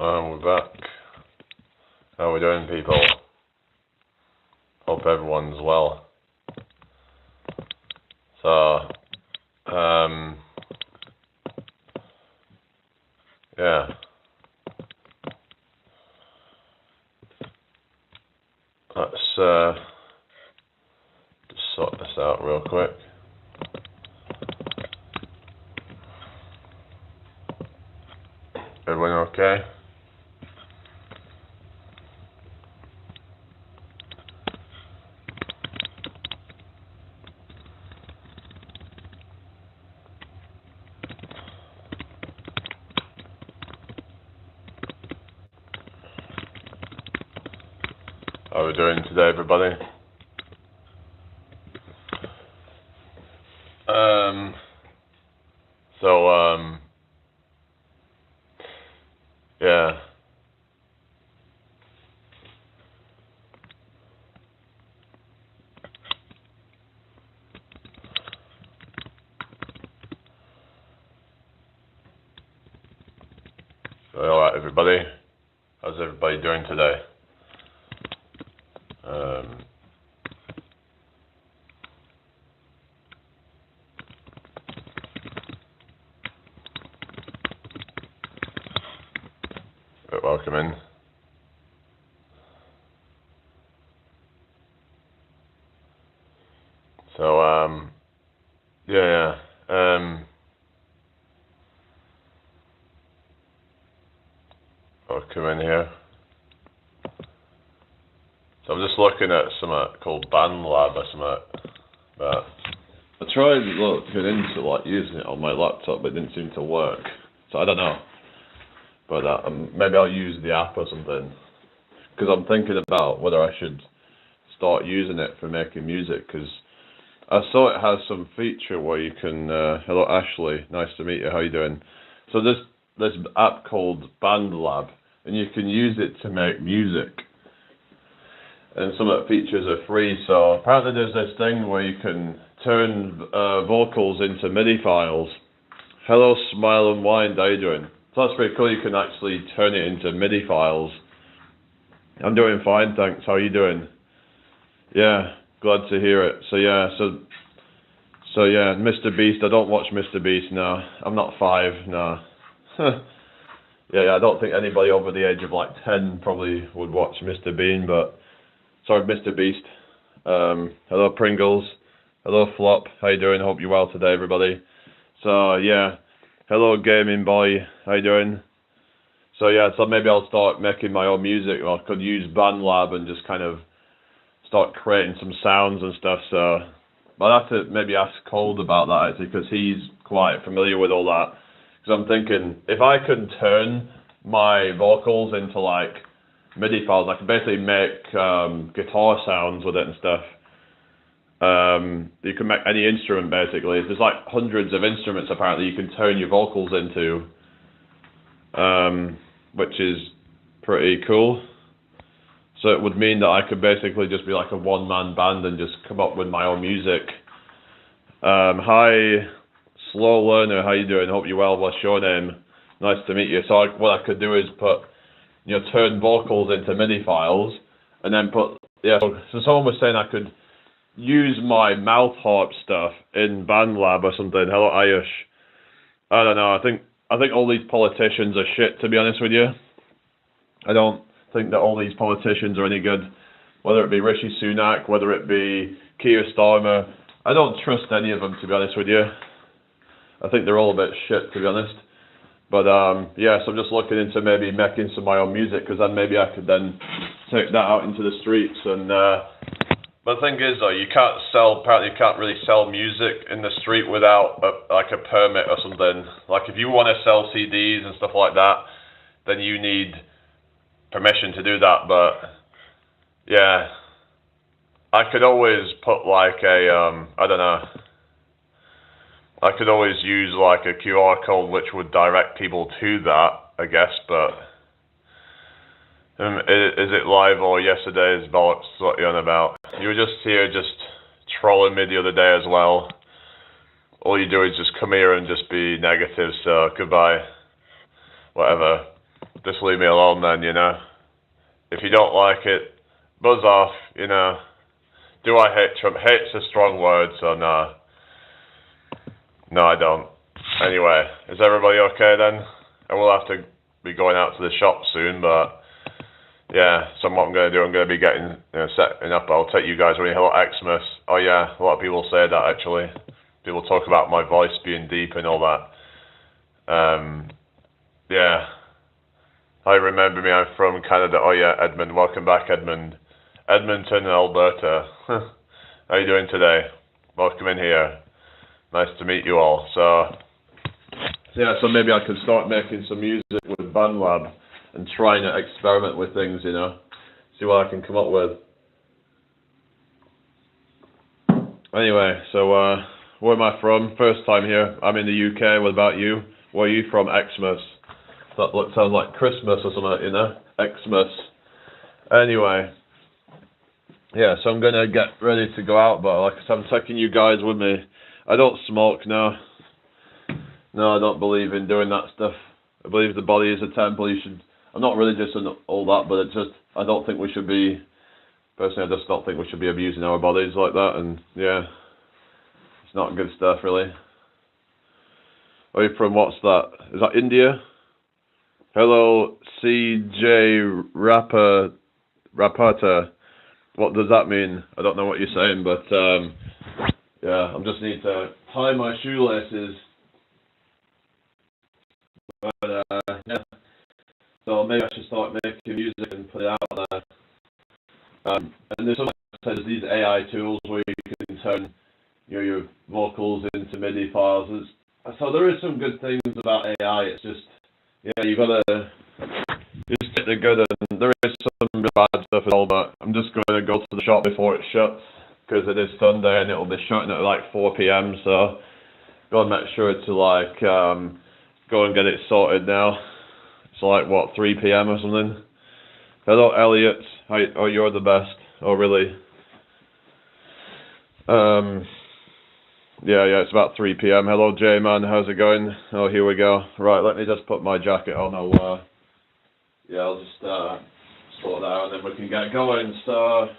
We're back. How are we doing, people? Hope everyone's well. So, yeah. Let's just sort this out real quick. Everyone okay? How are we doing today, everybody? Yeah. Alright, everybody. How's everybody doing today? Welcome in. So, yeah. I'll come in here. So I'm just looking at something called BandLab or something. But I tried looking into using it on my laptop, but it didn't seem to work. So I don't know. But maybe I'll use the app or something. Because I'm thinking about whether I should start using it for making music. Because I saw it has some feature where you can. Hello, Ashley. Nice to meet you. How you doing? So this app called BandLab, and you can use it to make music. And some of the features are free. So apparently there's this thing where you can turn vocals into MIDI files. Hello, Smile and Wind. How you doing? So that's pretty cool. You can actually turn it into MIDI files. I'm doing fine, thanks. How are you doing? Yeah, glad to hear it. So yeah, Mr. Beast. I don't watch Mr. Beast now. I'm not 5 now. Yeah, I don't think anybody over the age of 10 probably would watch Mr. Bean, but sorry, Mr. Beast. Hello, Pringles. Hello, Flop. How you doing? Hope you're well today, everybody. So yeah. Hello, Gaming Boy. How you doing? So yeah, so maybe I'll start making my own music, or I could use BandLab and just kind of start creating some sounds and stuff. So, but I'll have to maybe ask Cold about that actually, because he's quite familiar with all that. Because I'm thinking, if I can turn my vocals into MIDI files, I can basically make guitar sounds with it and stuff. You can make any instrument basically. There's hundreds of instruments apparently you can turn your vocals into, which is pretty cool. So it would mean that I could basically just be a one-man band and just come up with my own music. Hi, Slow Learner, how you doing? Hope you're well. What's your name? Nice to meet you. So what I could do is turn vocals into MIDI files, and then so someone was saying I could use my mouth harp stuff in BandLab or something. Hello, Ayush. I don't know. I think all these politicians are shit, to be honest with you. I don't think that all these politicians are any good. Whether it be Rishi Sunak, whether it be Keir Starmer, I don't trust any of them, to be honest with you. I think they're all a bit shit, to be honest. But yeah, so I'm just looking into maybe making some of my own music, because then maybe I could then take that out into the streets and. But the thing is, though, apparently you can't really sell music in the street without a permit or something. If you want to sell CDs and stuff like that, then you need permission to do that. But yeah, I could always put I don't know. I could always use a QR code which would direct people to that, I guess, but. Is it live or yesterday's bollocks? What you're on about? You were just here, just trolling me the other day as well. All you do is just come here and just be negative. So goodbye. Whatever. just leave me alone then, you know. If you don't like it, buzz off, you know. Do I hate Trump? Hate's a strong word, so no. No, I don't. Anyway, is everybody okay then? I will have to be going out to the shop soon, but yeah, so what I'm going to do, I'm going to be getting setting up. I'll take you guys when you hello Xmas. Oh yeah, a lot of people say that actually. People talk about my voice being deep and all that. Yeah. Hi, remember me, I'm from Canada. Oh yeah, Edmund, welcome back Edmund. Edmonton, Alberta. How you doing today? Welcome in here. Nice to meet you all. So yeah, so maybe I could start making some music with BandLab and trying to experiment with things, you know. See what I can come up with. Anyway, so where am I from? First time here. I'm in the UK. What about you? Where are you from? Xmas. That sounds like Christmas or something, you know? Xmas. Anyway. Yeah, so I'm going to get ready to go out, but like I said, I'm taking you guys with me. I don't smoke, no. No, I don't believe in doing that stuff. I believe the body is a temple. I'm not religious and all that, but it's just, I don't think we should be, personally, I just don't think we should be abusing our bodies like that, and yeah, it's not good stuff, really. Are you from, what's that? Is that India? Hello, CJ Rapata. What does that mean? I don't know what you're saying, but yeah, I just need to tie my shoelaces. But yeah, so maybe I should start making music and put it out there. And there's these AI tools where you can turn your vocals into MIDI files. So there is some good things about AI. It's just, yeah, you gotta just get the good, and there is some bad stuff as well, but I'm just going to go to the shop before it shuts, because it is Sunday and it'll be shutting at like 4 p.m, so go and make sure to like go and get it sorted now. It's like, what, 3 p.m. or something? Hello, Elliot. Oh, you're the best. Oh, really? Yeah, it's about 3 p.m. Hello, J-Man. How's it going? Oh, here we go. Right, let me just put my jacket on. I'll just sort that out and then we can get going. So,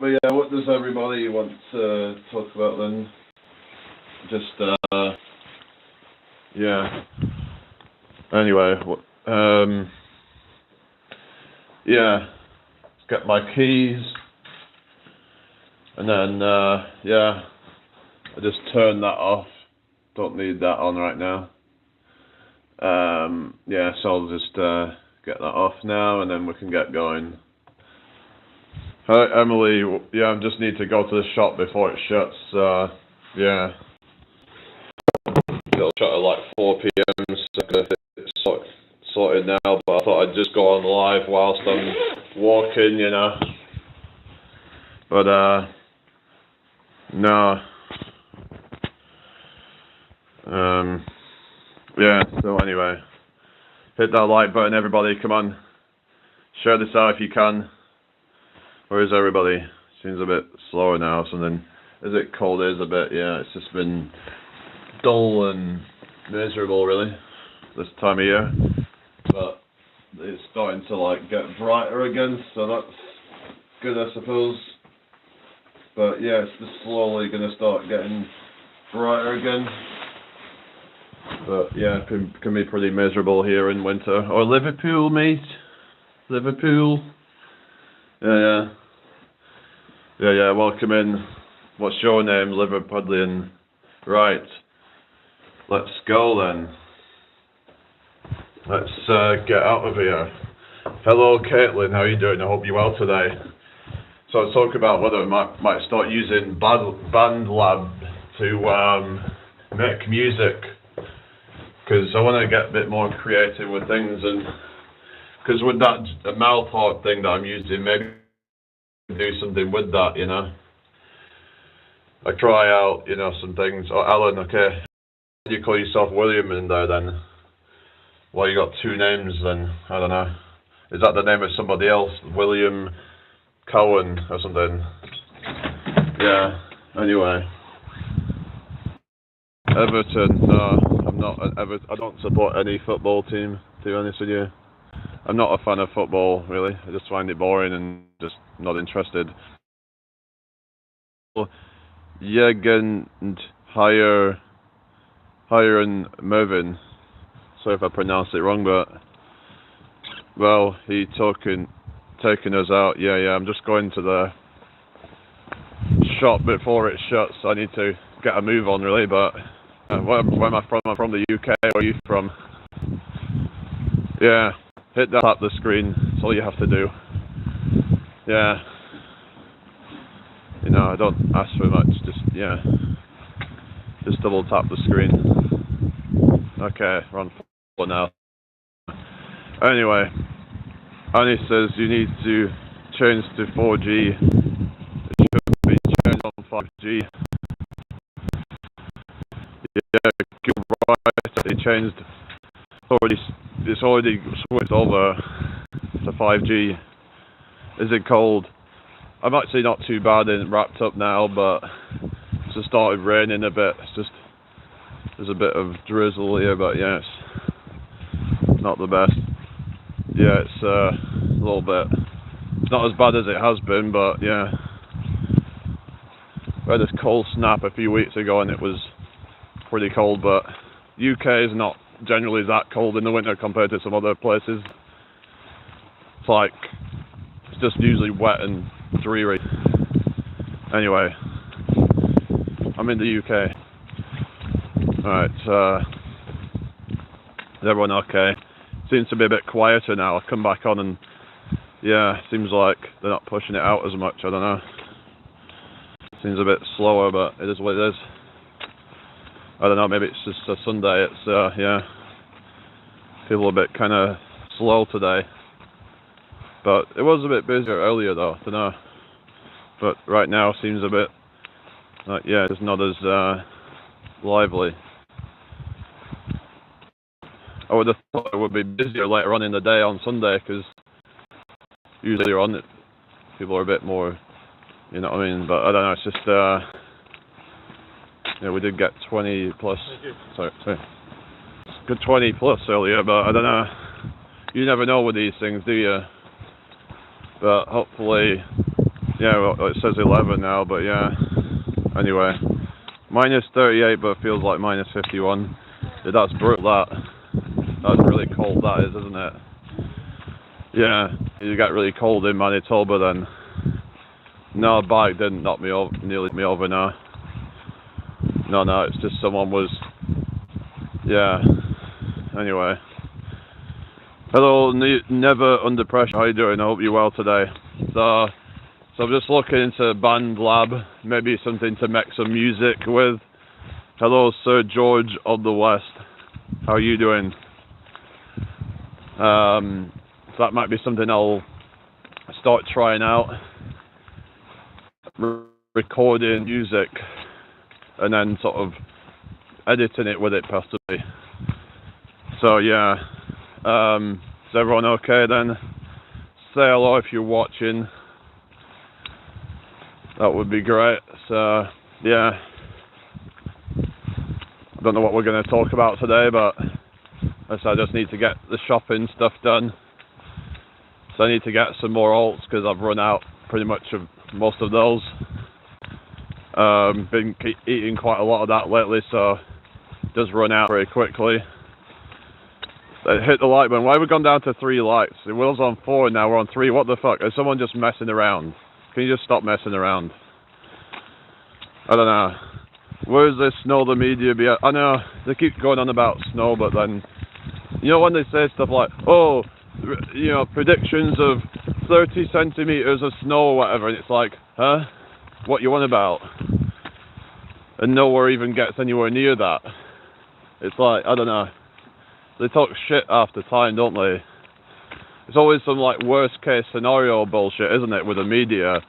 but yeah, what does everybody want to talk about then? Just, yeah. Anyway, yeah, let's get my keys. And then, yeah, I just turn that off. Don't need that on right now. Yeah, so I'll just get that off now, and then we can get going. Hi, Emily. Yeah, I just need to go to the shop before it shuts. Yeah, it'll shut at like 4 p.m. So it's sorted now, but I thought I'd just go on live whilst I'm walking, you know. But no. Yeah, so anyway, hit that like button, everybody, come on. Share this out if you can. Where is everybody? Seems a bit slower now or something. Is it cold? It is a bit, yeah, it's just been dull and miserable, really, this time of year. But it's starting to, like, get brighter again, so that's good, I suppose. But yeah, it's just slowly going to start getting brighter again. But yeah, it can be pretty miserable here in winter. Or Liverpool, mate. Liverpool. Yeah. Welcome in. What's your name, Liverpudlian? Right. Let's go then. Let's get out of here. Hello, Caitlin. How are you doing? I hope you're well today. So I was talking about whether I might start using BandLab to make music, because I want to get a bit more creative with things, and because with that mouth harp thing that I'm using, maybe do something with that, you know. I try out, you know, some things. Oh, Alan, okay. You call yourself William in there then? Well, you got two names then. I don't know. Is that the name of somebody else? William Cohen or something? Yeah. Anyway. Everton, no, I'm not an I don't support any football team, to be honest with you. I'm not a fan of football, really. I just find it boring and just not interested. Jürgen higher and Mervin. Sorry if I pronounced it wrong, but well, he taking us out. Yeah, I'm just going to the shop before it shuts. I need to get a move on, really. But where am I from? I'm from the UK. Where are you from? Yeah, hit that tap the screen. That's all you have to do. Yeah. You know, I don't ask for much. Just double tap the screen. Okay, we're on 4 now. Anyway, Annie says you need to change to 4G. It should be changed on 5G. Yeah, you're right. They changed. It's already switched over to 5G. Is it cold? I'm actually not too bad and wrapped up now, but it's just started raining a bit. There's a bit of drizzle here, but yeah, it's not the best. Yeah, it's a little bit. It's not as bad as it has been, but yeah. We had this cold snap a few weeks ago, and it was pretty cold. But UK is not generally that cold in the winter compared to some other places. It's just usually wet and dreary. Anyway, I'm in the UK. Alright, is everyone okay? Seems to be a bit quieter now. I've come back on and yeah, seems like they're not pushing it out as much. I don't know. Seems a bit slower, but it is what it is. I don't know, maybe it's just a Sunday. It's yeah, people are a bit kind of slow today. But it was a bit busier earlier though, I don't know. But right now seems a bit yeah, it's not as lively. I would have thought it would be busier later on in the day on Sunday, because usually on it, people are a bit more, you know what I mean? But I don't know, it's just, yeah, we did get 20 plus, sorry, good 20 plus earlier, but I don't know, you never know with these things, do you? But hopefully, yeah, well, it says 11 now, but yeah, anyway, minus 38, but it feels like minus 51. Yeah, that's brutal, that's really cold, that is, isn't it? Yeah, you got really cold in Manitoba then. No, a bike didn't knock me over, nearly knocked me over, no. No, it's just someone was, yeah, anyway. Hello, never under pressure, how you doing? I hope you're well today. So I'm just looking into Band Lab, maybe something to make some music with. Hello, Sir George of the West. How are you doing? So that might be something I'll start trying out. Recording music and then sort of editing it with it possibly. So yeah, is everyone okay then? Say hello if you're watching. That would be great. So yeah, I don't know what we're going to talk about today, but I just need to get the shopping stuff done. So I need to get some more alts because I've run out pretty much of most of those. Been eating quite a lot of that lately, so it does run out very quickly. Hit the like button. Why have we gone down to 3 likes? It was on 4, now we're on 3. What the fuck? Is someone just messing around? Can you just stop messing around? I don't know. Where's this snow the media be? I know they keep going on about snow, but then you know when they say stuff like, oh, you know, predictions of 30 centimeters of snow or whatever, and it's like, huh? What you want about? And nowhere even gets anywhere near that. It's like, I don't know. They talk shit half the time, don't they? It's always some like worst case scenario bullshit, isn't it, with the media?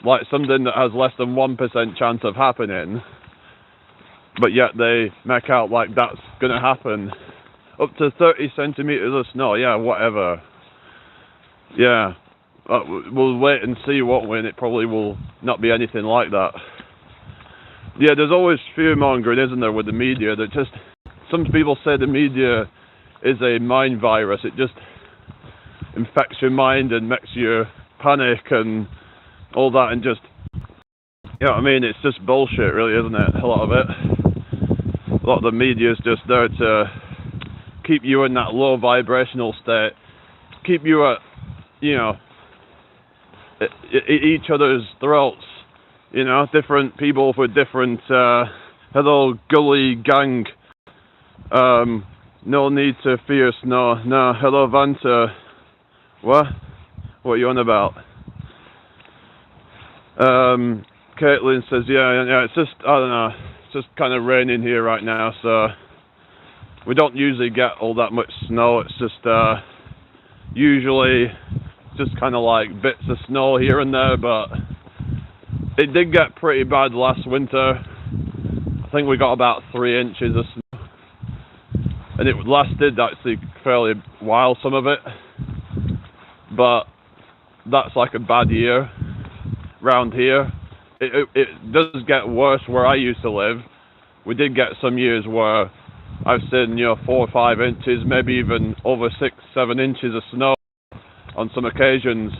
Like something that has less than 1% chance of happening, but yet they make out like that's gonna happen. Up to 30 centimeters of snow, yeah, whatever. Yeah, we'll wait and see, won't we? And it probably will not be anything like that. Yeah, there's always fear mongering, isn't there, with the media? That just some people say the media is a mind virus. It just infects your mind and makes you panic and all that, and just, you know what I mean? It's just bullshit, really, isn't it? A lot of it. A lot of the media is just there to keep you in that low vibrational state, keep you at, you know, each other's throats. You know, different people with different, hello, gully gang. No need to fear snow. No, hello, Vanta. What? What are you on about? Caitlin says, yeah, it's just, I don't know, it's just kind of raining here right now, so we don't usually get all that much snow. It's just, usually just kind of like bits of snow here and there, but it did get pretty bad last winter. I think we got about 3 inches of snow, and it lasted actually fairly while, some of it, but that's like a bad year round here. It does get worse where I used to live. We did get some years where I've seen, 4 or 5 inches, maybe even over 6, 7 inches of snow on some occasions.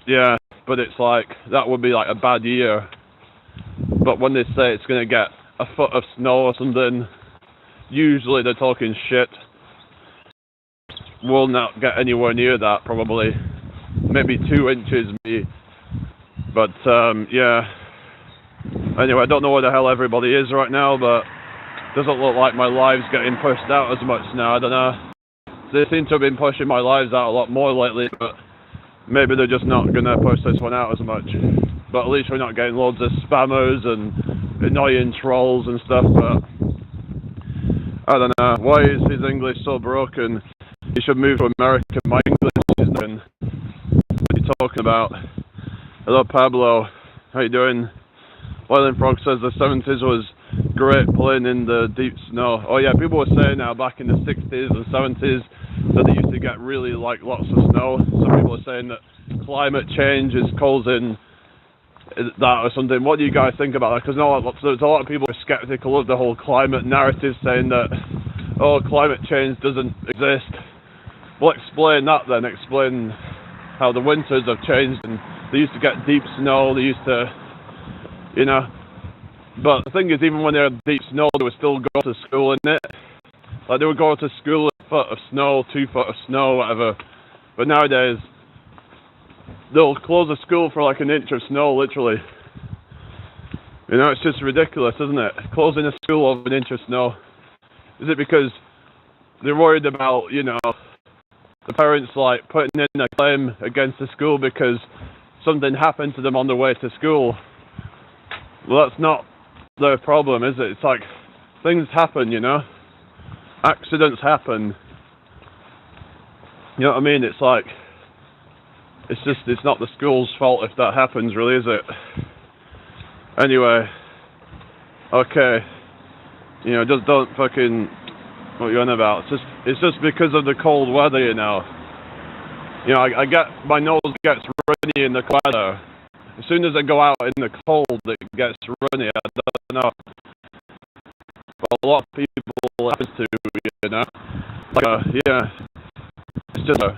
Yeah, but it's like, that would be like a bad year. But when they say it's going to get a foot of snow or something, usually they're talking shit. We'll not get anywhere near that, probably. Maybe 2 inches, maybe. But, yeah. Anyway, I don't know where the hell everybody is right now, but it doesn't look like my live's getting pushed out as much now. I don't know. They seem to have been pushing my lives out a lot more lately, but maybe they're just not going to push this one out as much. But at least we're not getting loads of spammers and annoying trolls and stuff, but I don't know. Why is his English so broken? He should move to America. My English is nothing. What are you talking about? Hello, Pablo. How you doing? Boiling Frog says the 70s was great playing in the deep snow. Oh yeah, people were saying now back in the 60s and 70s that they used to get really like lots of snow. Some people are saying that climate change is causing that or something. What do you guys think about that? Because there's a lot of people who are skeptical of the whole climate narrative, saying that, oh, climate change doesn't exist. Well, explain that then. Explain how the winters have changed and they used to get deep snow. They used to, but the thing is, even when they had deep snow, they would still go to school in it. Like, they would go to school with a foot of snow, 2 foot of snow, whatever. But nowadays, they'll close a school for like an inch of snow, literally. It's just ridiculous, isn't it? Closing a school over an inch of snow. Is it because they're worried about, the parents like putting in a claim against the school because something happened to them on their way to school? Well, that's not their problem, is it? It's like, things happen, accidents happen. You know what I mean? It's like, it's not the school's fault if that happens, really, is it? Anyway, okay, just don't fucking, what you're on about. It's just because of the cold weather, I get, my nose gets runny in the weather. As soon as I go out in the cold, it gets runny. I don't know. But a lot of people happens to, yeah. It's just a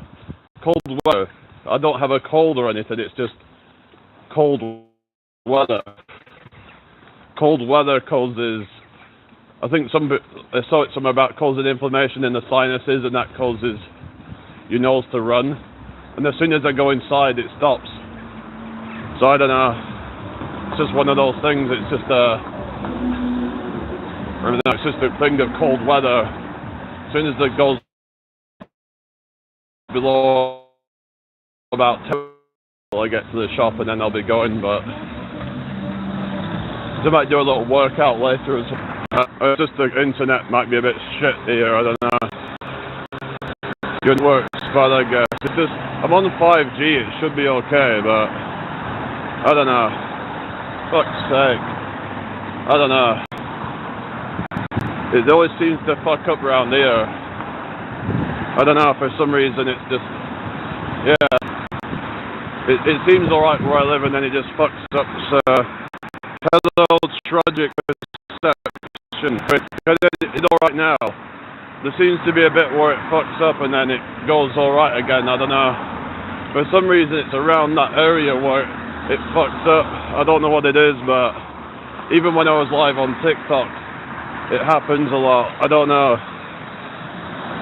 cold weather. I don't have a cold or anything. It's just cold weather. Cold weather causes, I think I saw it somewhere about causing inflammation in the sinuses, and that causes your nose to run. And as soon as I go inside, it stops. So I don't know. It's just one of those things. It's just it's just a thing of cold weather. As soon as it goes below about 10, I get to the shop and then I'll be going. But I might do a little workout later. Just the internet might be a bit shit here. I don't know. Good works, but I guess it's just, I'm on 5G. It should be okay, but I don't know. Fuck's sake. I don't know. It always seems to fuck up around here. I don't know, for some reason it's just, yeah. it seems alright where I live, and then it just fucks up. So, hello, tragic perception. It's alright now. There seems to be a bit where it fucks up and then it goes alright again. I don't know. For some reason, it's around that area where it fucks up. I don't know what it is, but even when I was live on TikTok, it happens a lot. I don't know.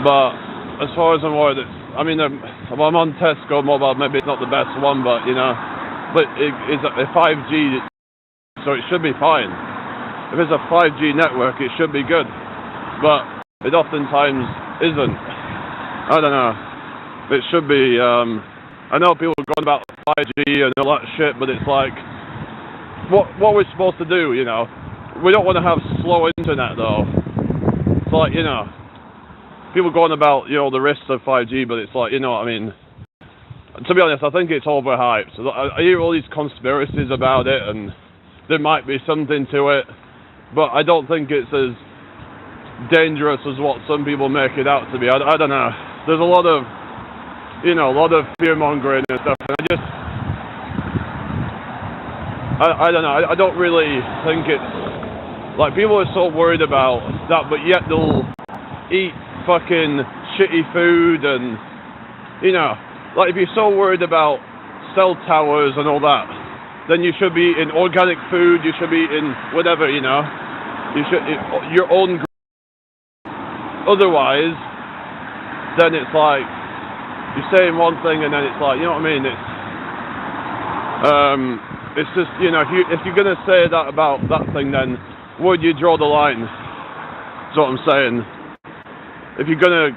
But as far as I'm aware, I'm on Tesco mobile. Maybe it's not the best one, but but it's a 5G, so it should be fine. If it's a 5G network, it should be good. But it oftentimes isn't. I don't know. It should be. I know people are going about 5G and all that shit, but it's like, what we're supposed to do, We don't want to have slow internet though. It's like, people going about, the risks of 5G, but it's like, what I mean? To be honest, I think it's overhyped. I hear all these conspiracies about it, and there might be something to it, but I don't think it's as dangerous as what some people make it out to be. I don't know. There's a lot of, fear mongering and stuff, and I don't know. I don't really think it's like people are so worried about that, but yet they'll eat fucking shitty food, and like if you're so worried about cell towers and all that, then you should be eating organic food. You should be eating whatever, You should your own. Otherwise, then it's like you're saying one thing, and then it's like, what I mean? It's just, if you're gonna say that about that thing, then where do you draw the line? That's what I'm saying. If you're gonna,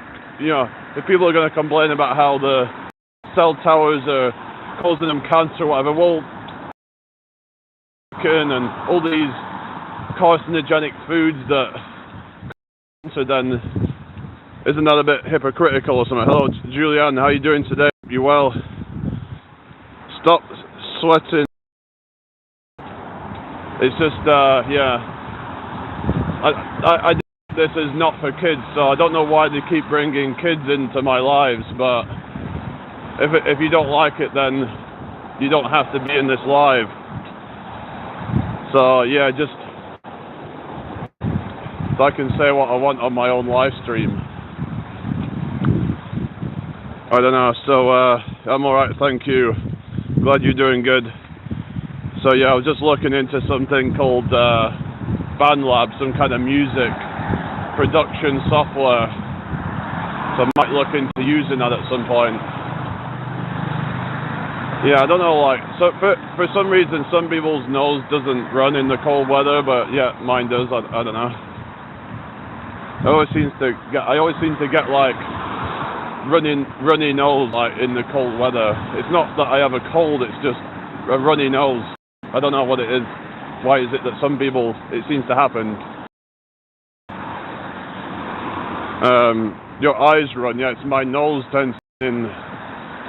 if people are gonna complain about how the cell towers are causing them cancer or whatever, well, and all these carcinogenic foods that, so then isn't that a bit hypocritical or something? Hello, Julianne, how you doing today? You well? Stop sweating. It's just, I this is not for kids, so I don't know why they keep bringing kids into my lives, but if you don't like it, then you don't have to be in this live. So yeah, just so I can say what I want on my own live stream. I don't know, so I'm alright, thank you. Glad you're doing good. So yeah, I was just looking into something called BandLab, some kind of music production software. So I might look into using that at some point. Yeah, I don't know, like, so for some reason some people's nose doesn't run in the cold weather, but yeah, mine does. I don't know. I always seem to get like runny nose like in the cold weather. It's not that I have a cold, it's just a runny nose. I don't know what it is. Why is it that some people it seems to happen? Your eyes run, yeah, it's my nose tends in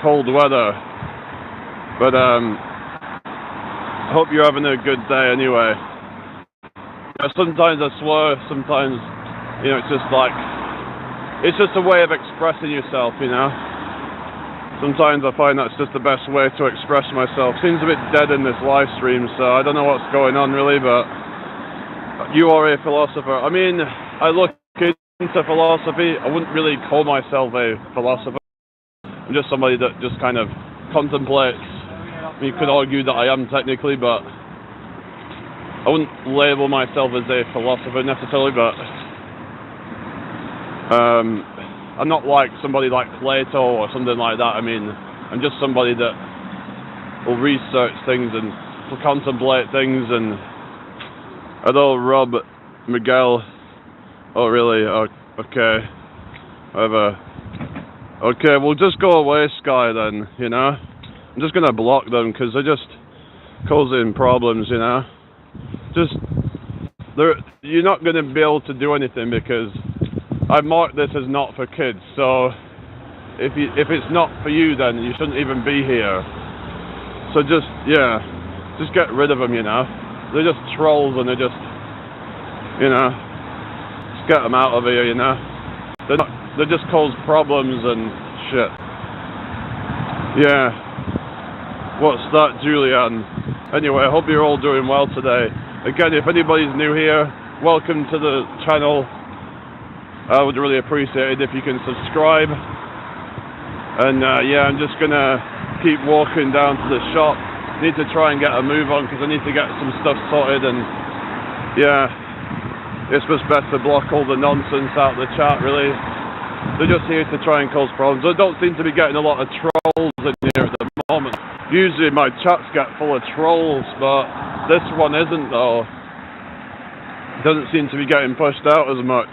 cold weather. But I hope you're having a good day anyway. Sometimes I swear, sometimes it's just like it's just a way of expressing yourself, Sometimes I find that's just the best way to express myself. Seems a bit dead in this live stream, so I don't know what's going on really, but you are a philosopher. I mean, I look into philosophy. I wouldn't really call myself a philosopher. I'm just somebody that just kind of contemplates. You could argue that I am technically, but I wouldn't label myself as a philosopher necessarily, but I'm not like somebody like Plato or something like that. I mean, I'm just somebody that will research things and will contemplate things. And hello, Rob, Miguel. Oh, really? Oh, okay. Whatever. Okay, we'll just go away, Sky, then, I'm just going to block them because they're just causing problems, You're not going to be able to do anything because I marked this as not for kids, so if it's not for you, then you shouldn't even be here. So just get rid of them, They're just trolls, and they're just, just get them out of here, They just cause problems and shit. Yeah. What's that, Julianne? Anyway, I hope you're all doing well today. Again, if anybody's new here, welcome to the channel. I would really appreciate it if you can subscribe. And yeah, I'm just gonna keep walking down to the shop. Need to try and get a move on because I need to get some stuff sorted. And yeah, it's just best to block all the nonsense out of the chat, really. They're just here to try and cause problems. I don't seem to be getting a lot of trolls in here at the moment. Usually my chats get full of trolls, but this one isn't, though. It doesn't seem to be getting pushed out as much.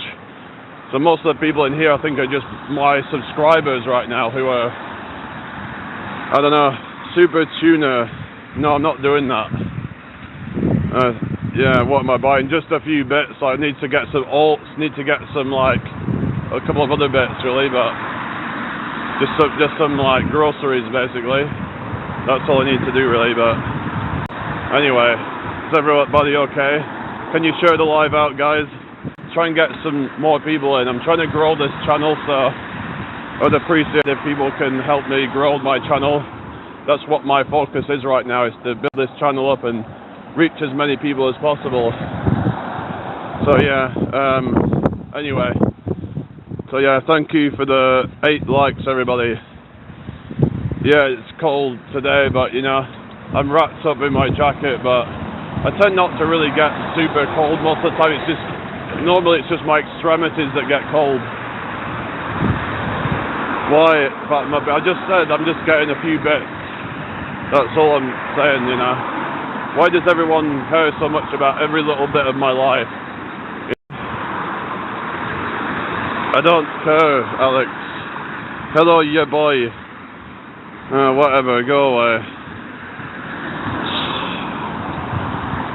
So most of the people in here, I think, are just my subscribers right now who are, I don't know, super tuner. No, I'm not doing that. Yeah, what am I buying? Just a few bits. I need to get some alts, need to get some, like, a couple of other bits, really, but just some like groceries, basically. That's all I need to do, really. But anyway, is everybody okay? Can you share the live out, guys? Try and get some more people in. I'm trying to grow this channel, so I'd appreciate if people can help me grow my channel. That's what my focus is right now, is to build this channel up and reach as many people as possible. So yeah, anyway. So yeah, thank you for the 8 likes, everybody. Yeah, it's cold today, but you know, I'm wrapped up in my jacket, but I tend not to really get super cold most of the time. It's just, normally it's just my extremities that get cold. Why? I just said I'm just getting a few bits. That's all I'm saying, you know. Why does everyone care so much about every little bit of my life? I don't care, Alex. Hello, yeah, boy. Whatever, go away.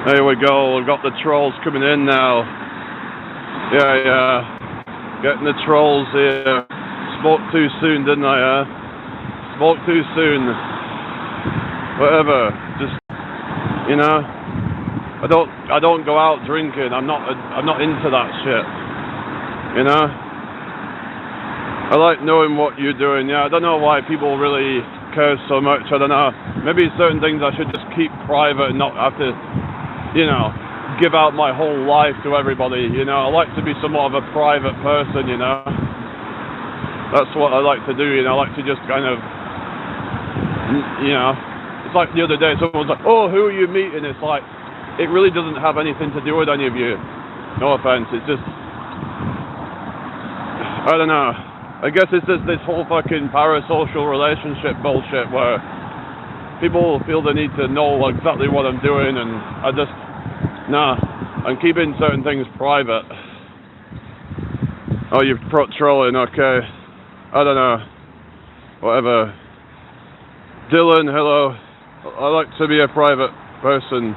There we go, we've got the trolls coming in now. Yeah. Getting the trolls here. Spoke too soon, didn't I, Spoke too soon. Whatever, just, you know. I don't go out drinking. I'm not into that shit. You know? I like knowing what you're doing. Yeah, I don't know why people really care so much. I don't know. Maybe certain things I should just keep private and not have to, you know, give out my whole life to everybody. You know, I like to be somewhat of a private person, you know. That's what I like to do, you know. I like to just kind of, you know, it's like the other day, someone was like, oh, who are you meeting? It's like, it really doesn't have anything to do with any of you. No offense, it's just, I don't know. I guess it's just this whole fucking parasocial relationship bullshit where people feel the need to know exactly what I'm doing, and I just, nah, I'm keeping certain things private. Oh, you're trolling, okay. I don't know. Whatever. Dylan, hello. I like to be a private person.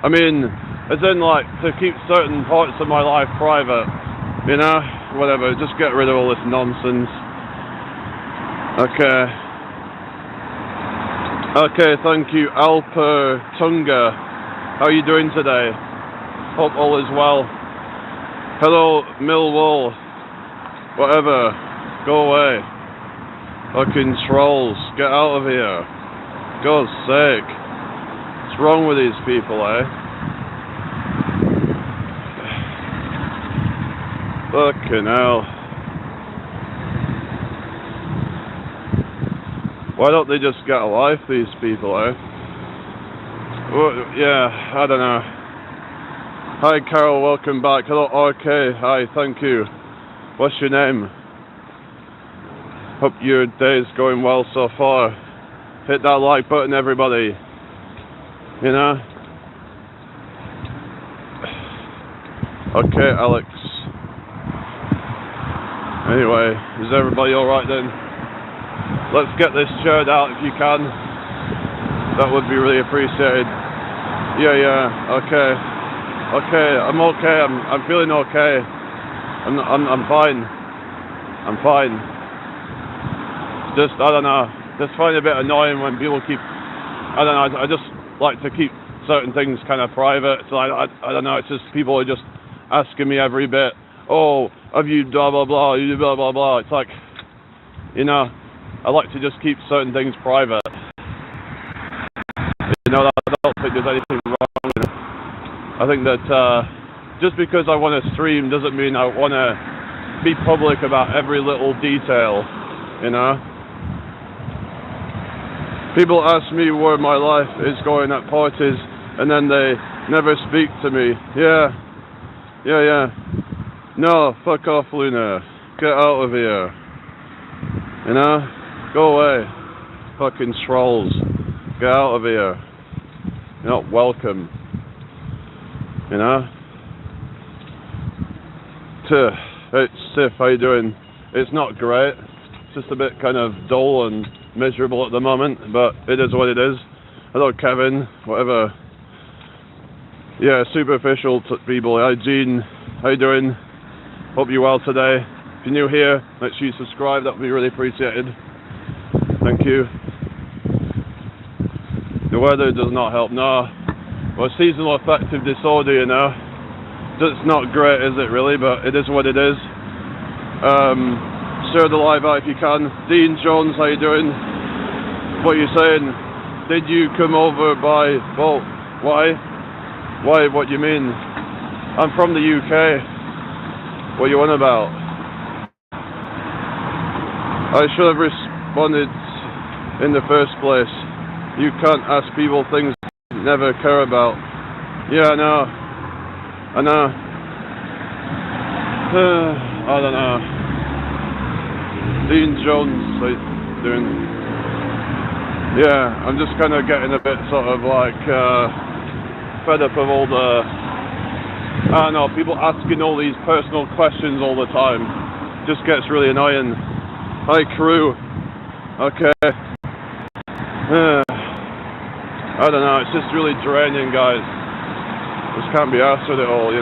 I mean, as in like, to keep certain parts of my life private, you know? Whatever, just get rid of all this nonsense. Okay. Okay, thank you, Alper Tunga. How are you doing today? Hope all is well. Hello, Millwall. Whatever, go away. Fucking trolls, get out of here. God's sake. What's wrong with these people, eh? Fucking hell. Why don't they just get a life, these people, eh? Well, yeah, I don't know. Hi, Carol, welcome back. Hello, RK. Hi, thank you. What's your name? Hope your day's going well so far. Hit that like button, everybody. You know? Okay, Alex. Anyway, is everybody alright then? Let's get this shared out if you can. That would be really appreciated. Yeah, okay. Okay, I'm okay, I'm feeling okay. I'm fine. I'm fine. Just, I don't know, just find it a bit annoying when people keep, I don't know, I just like to keep certain things kind of private. So I don't know, it's just people are just asking me every bit, oh, have you blah blah blah, you blah blah blah. It's like, you know, I like to just keep certain things private. I don't think there's anything wrong with it. I think that just because I want to stream doesn't mean I want to be public about every little detail, People ask me where my life is going at parties, and then they never speak to me. Yeah. No, fuck off, Luna. Get out of here. Go away. Fucking trolls. Get out of here. You're not welcome. Hey, Sif, how you doing? It's not great. It's just a bit kind of dull and miserable at the moment, but it is what it is. Hello, Kevin. Whatever. Yeah, superficial people. Hi, Gene. How you doing? Hope you're well today. If you're new here, make sure you subscribe. That would be really appreciated. Thank you. The weather does not help. No. Well, seasonal affective disorder, It's not great, is it really? But it is what it is. Share the live out if you can. Dean Jones, how you doing? What are you saying? Did you come over by boat? Why? Why? What do you mean? I'm from the UK. What are you on about? I should have responded in the first place. You can't ask people things you never care about. Yeah, I know. I don't know. Dean Jones, how you doing? Yeah, I'm just kind of getting a bit sort of like fed up of all the, I don't know, people asking all these personal questions all the time. Just gets really annoying. Hi, crew. Okay. I don't know, it's just really draining, guys. Just can't be arsed with it all,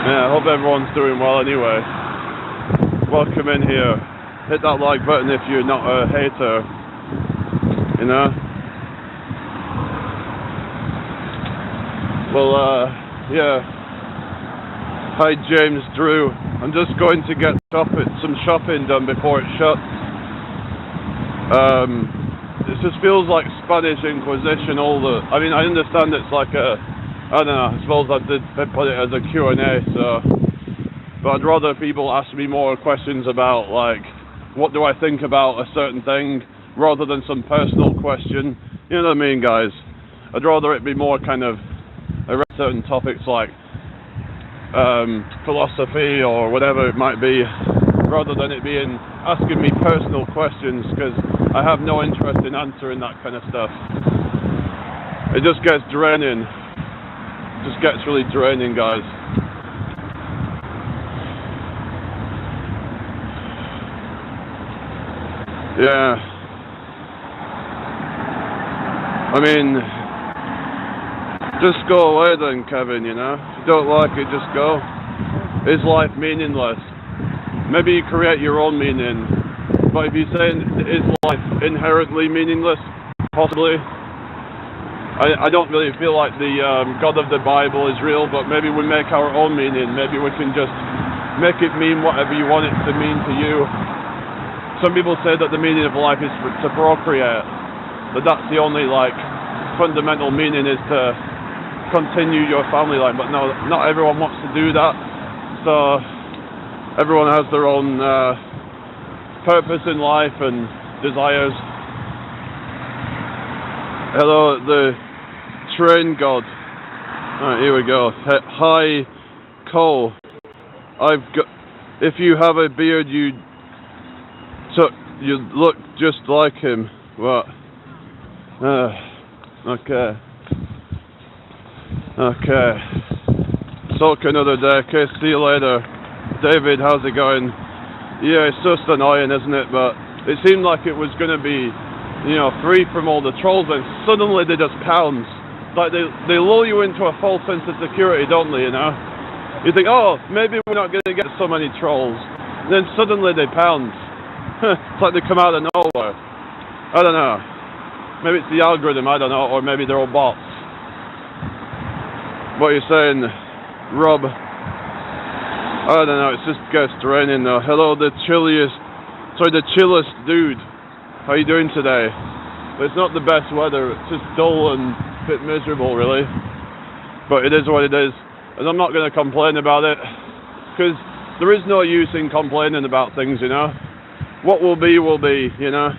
Yeah, I hope everyone's doing well anyway. Welcome in here. Hit that like button if you're not a hater. Well, yeah. Hi, James Drew. I'm just going to get some shopping done before it shuts. It just feels like Spanish Inquisition. I mean, I understand it's like I don't know, I suppose they put it as a Q&A, but I'd rather people ask me more questions about, like, what do I think about a certain thing, rather than some personal question. You know what I mean, guys? I'd rather it be more kind of around certain topics like philosophy or whatever it might be, rather than it being asking me personal questions, because I have no interest in answering that kind of stuff. It just gets draining. Just gets really draining, guys. Yeah. I mean, just go away then, Kevin, If you don't like it, just go. Is life meaningless? Maybe you create your own meaning. But if you're saying, is life inherently meaningless? Possibly. I don't really feel like the God of the Bible is real, but maybe we make our own meaning. Maybe we can just make it mean whatever you want it to mean to you. Some people say that the meaning of life is to procreate, but that's the only fundamental meaning, is to continue your family life. But no, not everyone wants to do that. So everyone has their own purpose in life and desires. Hello, the train god. Alright, here we go. Hi, Cole. If you have a beard, you look just like him. What? Okay. Talk another day. Okay, see you later. David, how's it going? Yeah, it's just annoying, isn't it? But it seemed like it was going to be, free from all the trolls, and suddenly they just pounce. Like they lull you into a false sense of security, don't they, You think, oh, maybe we're not going to get so many trolls. And then suddenly they pounce. It's like they come out of nowhere. I don't know. Maybe it's the algorithm, I don't know, or maybe they're all bots. What are you saying, Rob? I don't know, it just gets draining though. Hello, the chillest dude. How you doing today? It's not the best weather, it's just dull and a bit miserable really. But it is what it is. And I'm not going to complain about it, because there is no use in complaining about things, you know. What will be, you know.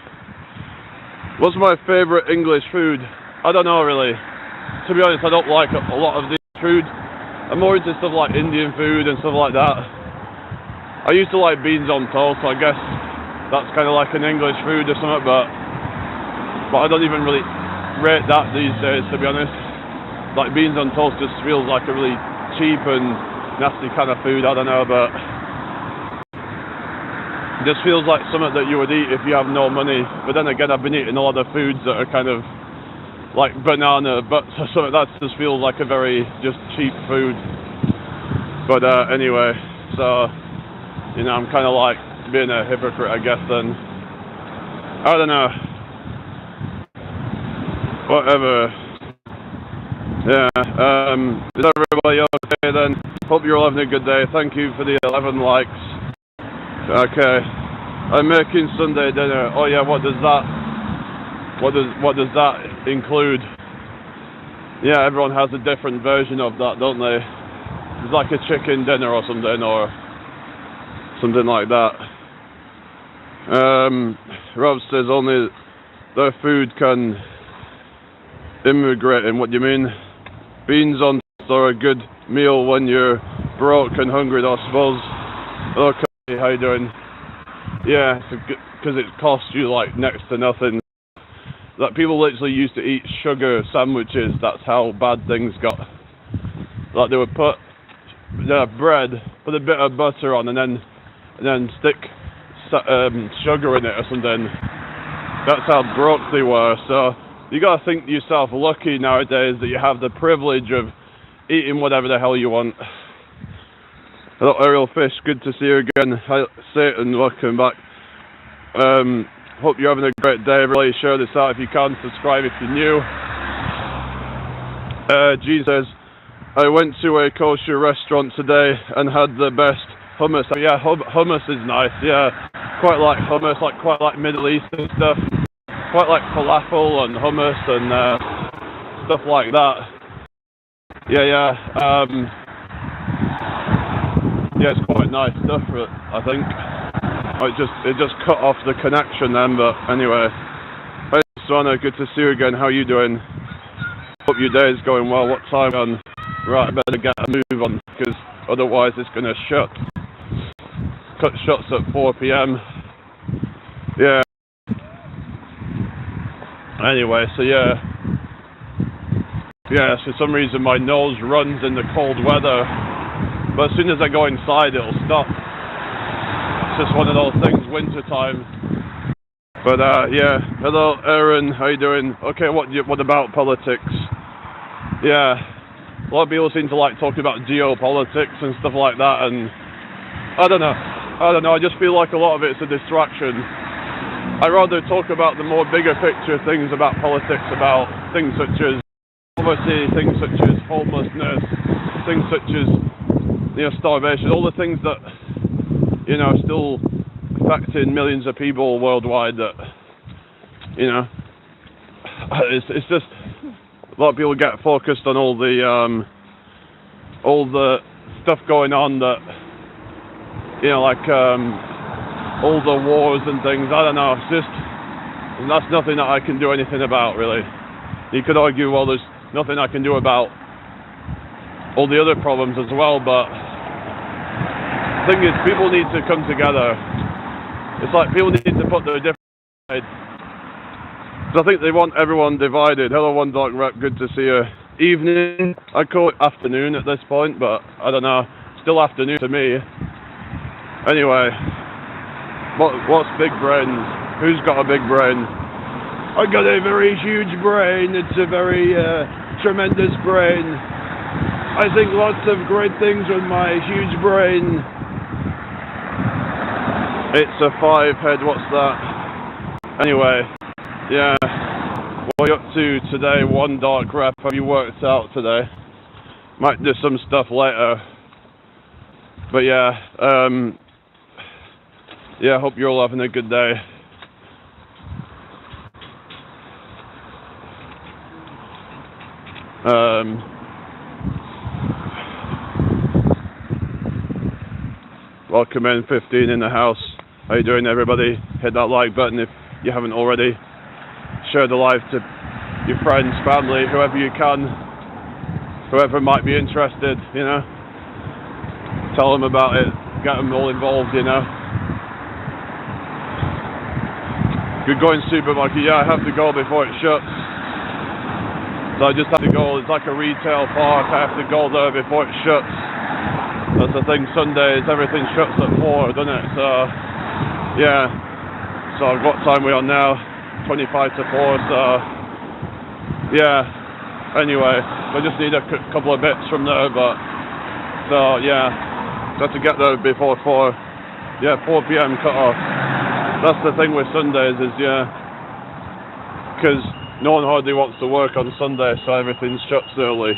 What's my favourite English food? I don't know really. To be honest, I don't like a lot of the food. I'm more into stuff like Indian food and stuff like that. I used to like beans on toast, so I guess that's kind of like an English food or something, but I don't even really rate that these days, to be honest. Like beans on toast just feels like a really cheap and nasty kind of food, I don't know, but it just feels like something that you would eat if you have no money. But then again, I've been eating a lot of foods that are kind of like banana butts or something. That just feels like a very just cheap food. But anyway, so you know, I'm kind of like being a hypocrite, I guess. Then I don't know. Whatever. Yeah. Is everybody okay then? Hope you're all having a good day. Thank you for the 11 likes. Okay. I'm making Sunday dinner. Oh yeah. What does that include? Yeah, everyone has a different version of that, don't they? It's like a chicken dinner or something like that. Rob says only their food can immigrate in. What do you mean? Beans on toast are a good meal when you're broke and hungry, I suppose. Okay, how you doing? Yeah, because it costs you like next to nothing. Like people literally used to eat sugar sandwiches. That's how bad things got. Like they would put bread, put a bit of butter on, and then stick sugar in it or something. That's how broke they were. So you gotta think yourself lucky nowadays that you have the privilege of eating whatever the hell you want. Hello, Ariel Fish. Good to see you again. Hi, Satan, welcome back. Hope you're having a great day. Really share this out if you can. Subscribe if you're new. G says, I went to a kosher restaurant today and had the best hummus. Yeah, hummus is nice. Yeah, quite like hummus, quite like Middle Eastern stuff. Quite like falafel and hummus and stuff like that. Yeah. Yeah, it's quite nice stuff, I think. It just cut off the connection then, but anyway. Hey, Sana, good to see you again. How are you doing? Hope your day is going well. What time on? Right, I better get a move on, because otherwise it's going to shut. Cut shuts at 4 p.m. Yeah. Anyway, so yeah, for some reason my nose runs in the cold weather, but as soon as I go inside it'll stop. It's just one of those things, winter time. But yeah, hello Aaron, how you doing? Okay, what about politics? Yeah, a lot of people seem to like talking about geopolitics and stuff like that, and I don't know, I just feel like a lot of it's a distraction. I'd rather talk about the more bigger picture things about politics, about things such as poverty, things such as homelessness, things such as, you know, starvation, all the things that, you know, are still affecting millions of people worldwide. That, you know, it's just a lot of people get focused on all the stuff going on that, you know, like all the wars and things. I don't know, it's just, that's nothing that I can do anything about, really. You could argue, well, there's nothing I can do about all the other problems as well, but the thing is, people need to come together. It's like people need to put their different aside. So I think they want everyone divided. Hello, One Dark Rep, good to see you. Evening, I call it afternoon at this point, but I don't know, still afternoon to me. Anyway, what's big brains? Who's got a big brain? I got a very huge brain. It's a very tremendous brain. I think lots of great things with my huge brain. It's a 5-head, what's that? Anyway, yeah. What are you up to today, One Dark Rep? Have you worked out today? Might do some stuff later. But yeah, yeah, hope you're all having a good day. Welcome in, 15 in the house. How you doing, everybody? Hit that like button if you haven't already. Share the live to your friends, family, whoever you can, whoever might be interested, you know. Tell them about it, get them all involved, you know. You're going supermarket, yeah, I have to go before it shuts. So I just have to go, it's like a retail park, I have to go there before it shuts. That's the thing, Sundays, everything shuts at 4, doesn't it? So, yeah. So what time are we on now? 25 to 4, so, yeah. Anyway, I just need a couple of bits from there, but, so, yeah. Got to get there before 4. Yeah, 4 p.m. cut off. That's the thing with Sundays is, yeah, because no one hardly wants to work on Sunday, so everything shuts early.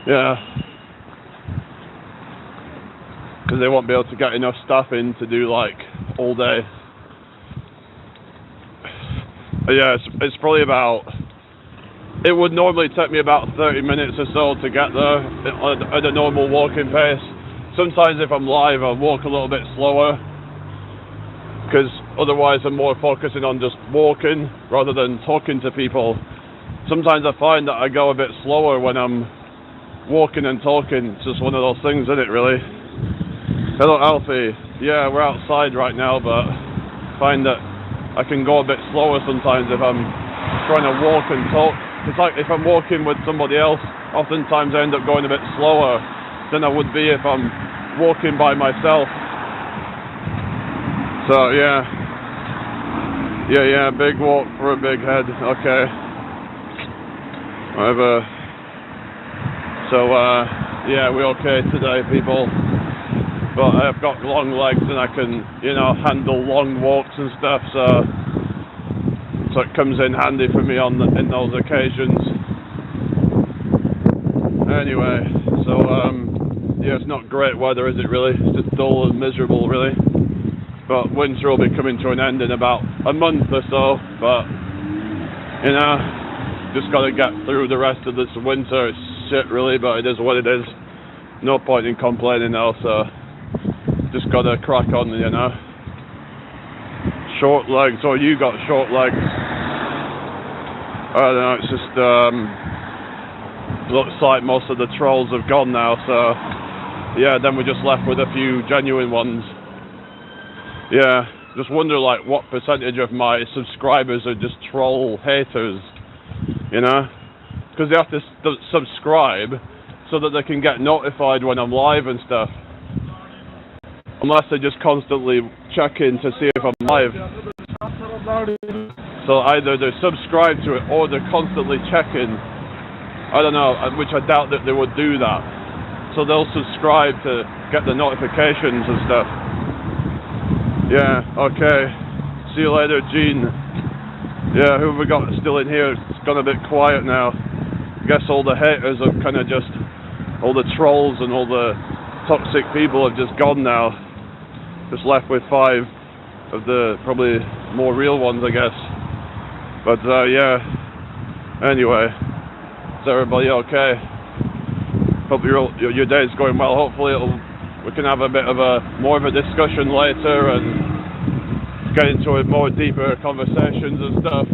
Yeah. Because they won't be able to get enough staff in to do like all day. Yeah, it's probably about, it would normally take me about 30 minutes or so to get there at a normal walking pace. Sometimes if I'm live I'll walk a little bit slower, because otherwise I'm more focusing on just walking rather than talking to people. Sometimes I find that I go a bit slower when I'm walking and talking. It's just one of those things, isn't it, really? Hello, Alfie. Yeah, we're outside right now, but I find that I can go a bit slower sometimes if I'm trying to walk and talk. It's like if I'm walking with somebody else, oftentimes I end up going a bit slower than I would be if I'm walking by myself. So, yeah. Yeah, big walk for a big head. Okay. Whatever. So, yeah, we're okay today, people. But I've got long legs and I can, you know, handle long walks and stuff, so it comes in handy for me in those occasions. Anyway, so yeah, it's not great weather, is it really? It's just dull and miserable, really. But winter will be coming to an end in about a month or so, but, you know, just got to get through the rest of this winter. It's shit, really, but it is what it is. No point in complaining now, so just gotta crack on, you know. Short legs, or you got short legs. I don't know, it's just looks like most of the trolls have gone now, so yeah, then we're just left with a few genuine ones. Yeah, just wonder like what percentage of my subscribers are just troll haters, you know, because they have to subscribe so that they can get notified when I'm live and stuff. Unless they just constantly check in to see if I'm live. So either they're subscribed to it or they're constantly checking. I don't know, which I doubt that they would do that. So they'll subscribe to get the notifications and stuff. Yeah, okay. See you later, Gene. Yeah, who have we got still in here? It's gone a bit quiet now. I guess all the haters have kind of just, all the trolls and all the toxic people have just gone now. Just left with 5 of the probably more real ones, I guess. But yeah. Anyway, is everybody okay? Hope your day's going well. Hopefully we can have a bit of more of a discussion later and get into more deeper conversations and stuff.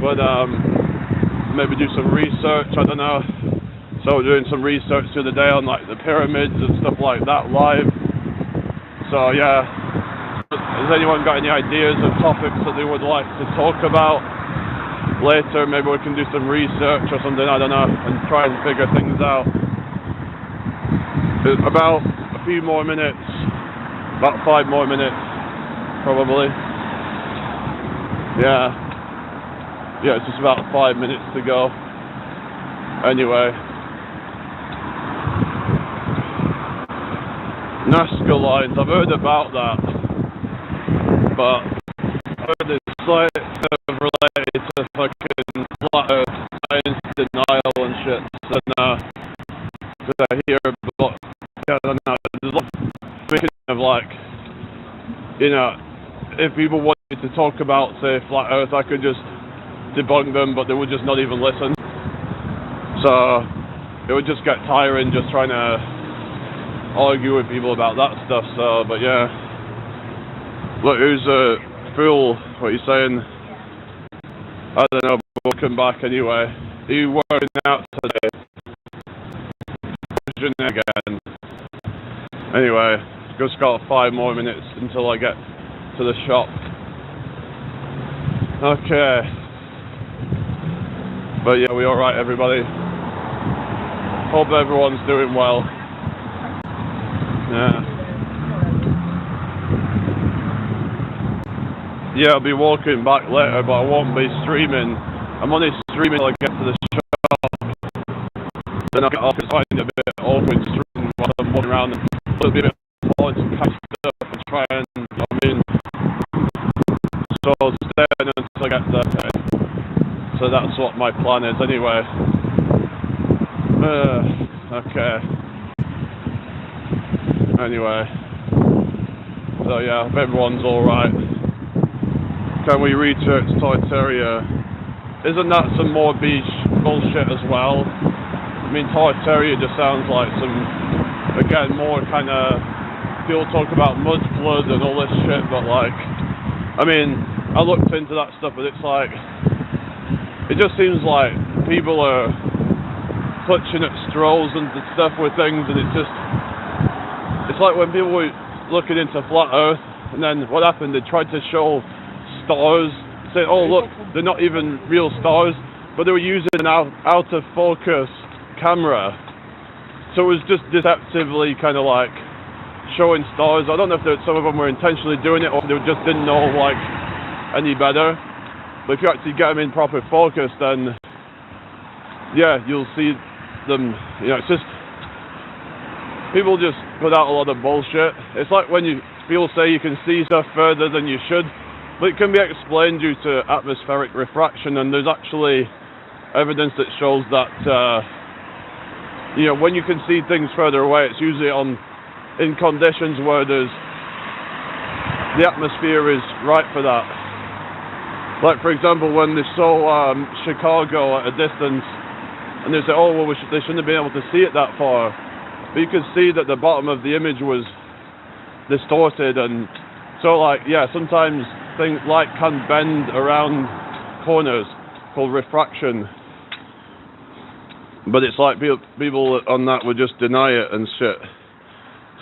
But maybe do some research. I don't know. So we're doing some research the other day on like the pyramids and stuff like that live. So yeah, has anyone got any ideas of topics that they would like to talk about later? Maybe we can do some research or something, I don't know, and try and figure things out. About a few more minutes, about 5 more minutes, probably. Yeah, it's just about 5 minutes to go. Anyway. Nazca lines, I've heard about that, but I've heard it's like related to fucking flat earth science denial and shit, and did I hear about, yeah, I don't know, there's a lot of speaking of like, you know, if people wanted to talk about, say, flat earth, I could just debunk them, but they would just not even listen. So it would just get tiring just trying to argue with people about that stuff. So, but yeah, look, who's a fool? What are you saying? I don't know, but we'll come back anyway. Are you working out today? Again. Anyway, just got 5 more minutes until I get to the shop. Okay. But yeah, we alright, everybody? Hope everyone's doing well. Yeah, I'll be walking back later, but I won't be streaming. I'm only streaming till I get to the shop. Then I'll get off and find it a bit awkward streaming while I'm walking around, and it'll be a bit bored to catch stuff and try and, you know what I mean? So I'll stay until I get there. So that's what my plan is anyway. Okay. Anyway. So yeah, hope everyone's alright. Can we research Tartaria? Isn't that some more beach bullshit as well? I mean, Tartaria just sounds like some, again, more kind of, people talk about mud flood and all this shit, but like, I mean, I looked into that stuff, but it's like, it just seems like people are clutching at straws and stuff with things, and it's like when people were looking into flat earth, and then what happened, they tried to show stars, say, oh look, they're not even real stars, but they were using an out of focus camera, so it was just deceptively kind of like showing stars. I don't know if some of them were intentionally doing it or they just didn't know like any better, but if you actually get them in proper focus, then yeah, you'll see them. You know, it's just people just put out a lot of bullshit. It's like when people say you can see stuff further than you should. But it can be explained due to atmospheric refraction, and there's actually evidence that shows that you know, when you can see things further away, it's usually in conditions where the atmosphere is right for that. Like for example, when they saw Chicago at a distance, and they say, oh well, they shouldn't have been able to see it that far, but you could see that the bottom of the image was distorted, and so like yeah, sometimes light can bend around corners, called refraction. But it's like people on that would just deny it and shit.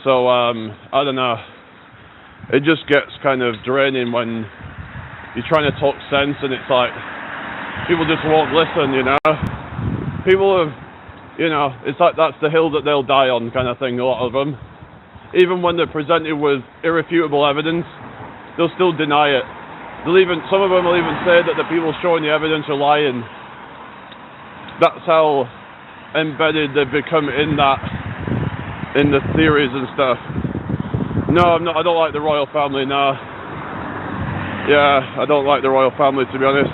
So I don't know. It just gets kind of draining when you're trying to talk sense, and it's like people just won't listen. You know, people have, you know, it's like that's the hill that they'll die on kind of thing. A lot of them, even when they're presented with irrefutable evidence, they'll still deny it. Some of them will even say that the people showing the evidence are lying. That's how embedded they've become in the theories and stuff. No, I'm not. I don't like the royal family. No. Yeah, I don't like the royal family, to be honest.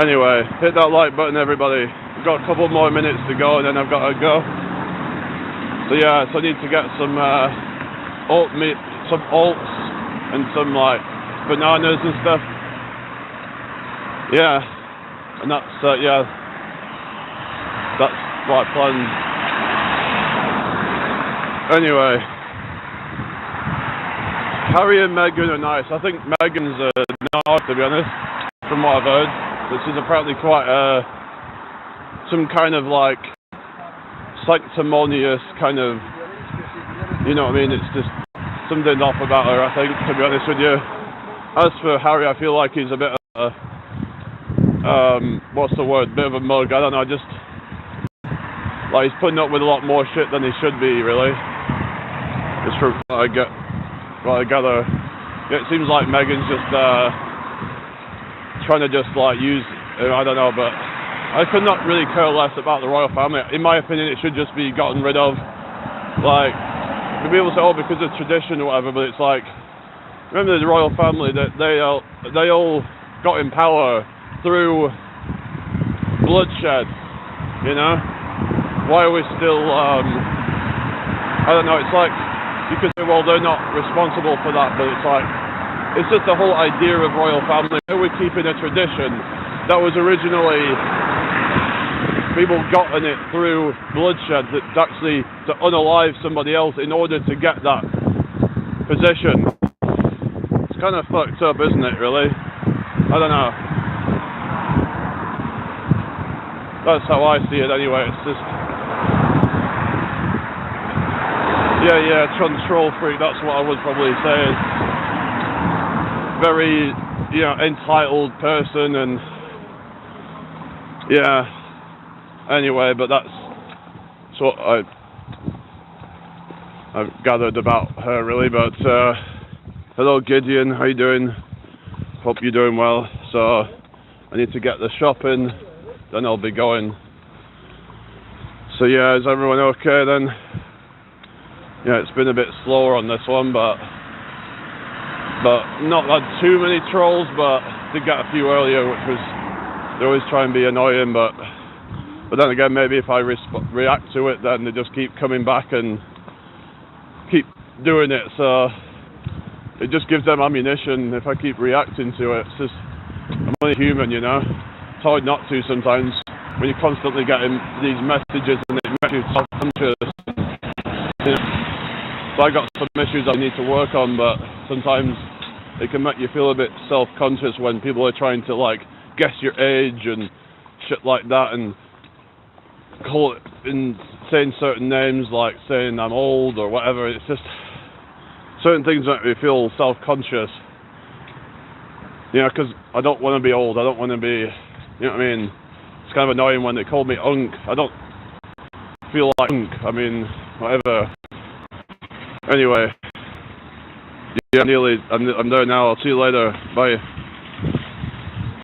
Anyway, hit that like button, everybody. We've got a couple more minutes to go, and then I've got to go. So yeah, so I need to get some oats and some like bananas and stuff. Yeah, and that's yeah, that's what I planned. Anyway, Harry and Meghan are nice. I think Meghan's not, to be honest, from what I've heard. This is apparently quite some kind of like sanctimonious kind of, you know what I mean? It's just something off about her, I think, to be honest with you. As for Harry, I feel like he's a bit of a, what's the word, bit of a mug, I don't know, just, like, he's putting up with a lot more shit than he should be, really. It's from what I gather. Yeah, it seems like Meghan's just, trying to just, like, use, I don't know, but I could not really care less about the royal family. In my opinion, it should just be gotten rid of. Like, people say, oh, because of tradition or whatever, but it's like, remember the royal family, that they all got in power through bloodshed, you know? Why are we still, I don't know, it's like, you could say, well, they're not responsible for that, but it's like, it's just the whole idea of royal family. We're keeping a tradition that was originally people gotten it through bloodshed. It's actually to unalive somebody else in order to get that position. It's kind of fucked up, isn't it, really? I don't know. That's how I see it anyway. It's just... Yeah, control freak, that's what I was probably saying. Very, entitled person, and anyway, but that's what I've gathered about her, really. But hello Gideon, how you doing? Hope you're doing well. So I need to get the shopping, then I'll be going. So yeah, is everyone okay then? Yeah, it's been a bit slower on this one, but not had too many trolls, but did get a few earlier, which was, they always try and be annoying, but then again, maybe if I react to it, then they just keep coming back and keep doing it, so it just gives them ammunition if I keep reacting to it. It's just, I'm only human, It's hard not to sometimes, when you're constantly getting these messages and it makes you self-conscious. So I got some issues I need to work on, but sometimes it can make you feel a bit self-conscious when people are trying to guess your age and shit like that, and call it in saying certain names, like saying I'm old or whatever. It's just certain things make me feel self-conscious. Because I don't want to be old. I don't want to be, you know what I mean? It's kind of annoying when they call me unk. I don't feel like unk. I mean, whatever. Anyway, yeah, I'm there now. I'll see you later. Bye.